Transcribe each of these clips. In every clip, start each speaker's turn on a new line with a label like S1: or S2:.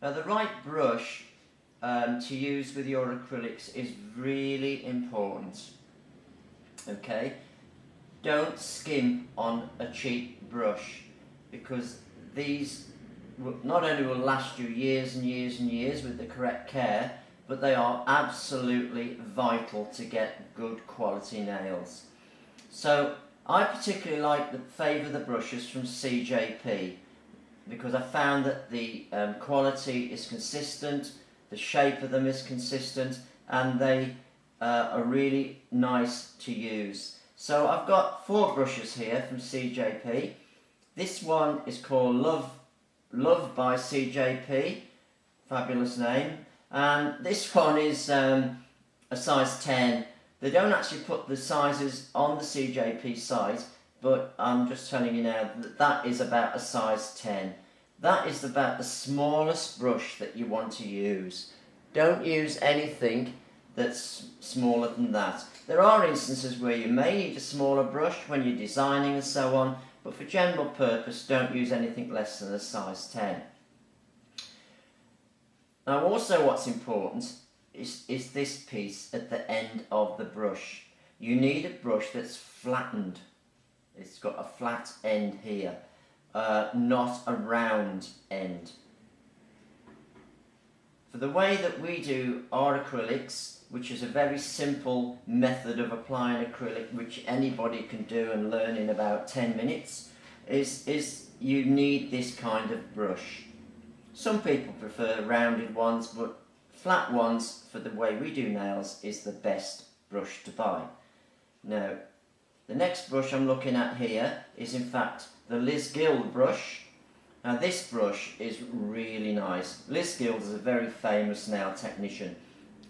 S1: Now the right brush to use with your acrylics is really important. Okay, don't skimp on a cheap brush, because these not only will last you years and years and years with the correct care, but they are absolutely vital to get good quality nails. So I particularly like the favour the brushes from CJP, because I found that the quality is consistent, the shape of them is consistent, and they are really nice to use. So I've got 4 brushes here from CJP. This one is called Love by CJP, fabulous name, and this one is a size 10. They don't actually put the sizes on the CJP site, but I'm just telling you now that that is about a size 10. That is about the smallest brush that you want to use. Don't use anything that's smaller than that. There are instances where you may need a smaller brush when you're designing and so on, but for general purpose, don't use anything less than a size 10. Now also what's important is this piece at the end of the brush. You need a brush that's flattened. It's got a flat end here, not a round end. For the way that we do our acrylics, which is a very simple method of applying acrylic, which anybody can do and learn in about 10 minutes, is you need this kind of brush. Some people prefer rounded ones, but flat ones for the way we do nails is the best brush to buy. Now, the next brush I'm looking at here is in fact the Gill brush. Now this brush is really nice. Gill is a very famous nail technician,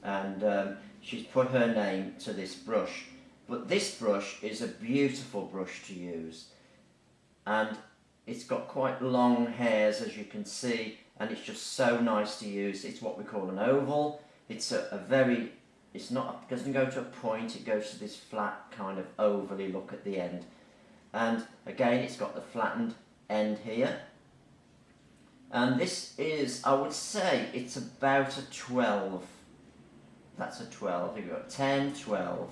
S1: and she's put her name to this brush. But this brush is a beautiful brush to use, and it's got quite long hairs, as you can see, and it's just so nice to use. It's what we call an oval. It's it doesn't go to a point, it goes to this flat kind of ovally look at the end. And again, it's got the flattened end here. And this is, I would say, it's about a 12. That's a 12. You've got 10, 12.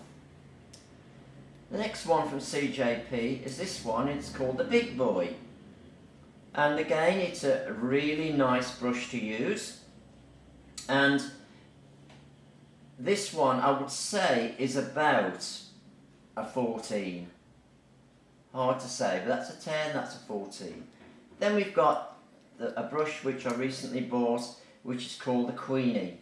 S1: The next one from CJP is this one. It's called the Big Boy. And again, it's a really nice brush to use. And this one, I would say, is about a 14. Hard to say, but that's a 10, that's a 14. Then we've got a brush which I recently bought, which is called the Queenie.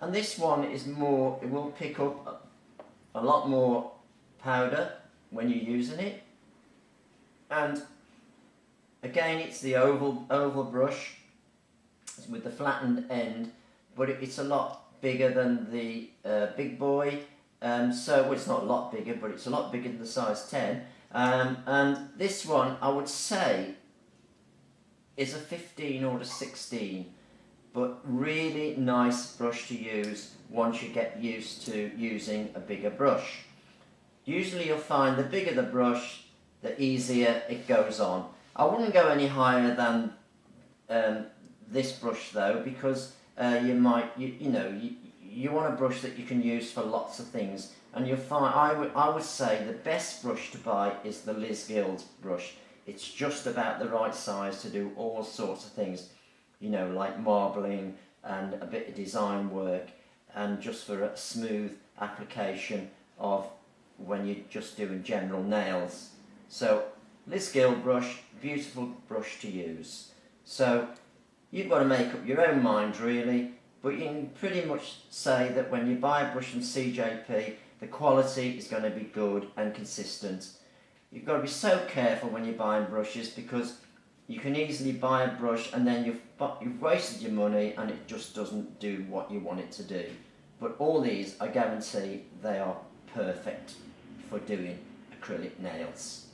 S1: And this one is more, it will pick up a lot more powder when you're using it. And again, it's the oval brush with the flattened end, but it's a lot bigger than the Big Boy. So it's not a lot bigger, but it's a lot bigger than the size 10. And this one, I would say, is a 15 or a 16, but really nice brush to use once you get used to using a bigger brush. Usually you'll find the bigger the brush, the easier it goes on. I wouldn't go any higher than this brush though, because you want a brush that you can use for lots of things, and you'll find, I would say the best brush to buy is the Gill brush. It's just about the right size to do all sorts of things, like marbling and a bit of design work, and just for a smooth application of when you're just doing general nails. So Gill brush, beautiful brush to use. So you've got to make up your own mind really, but you can pretty much say that when you buy a brush from CJP, the quality is going to be good and consistent. You've got to be so careful when you're buying brushes, because you can easily buy a brush and then you've wasted your money and it just doesn't do what you want it to do. But all these, I guarantee, they are perfect for doing acrylic nails.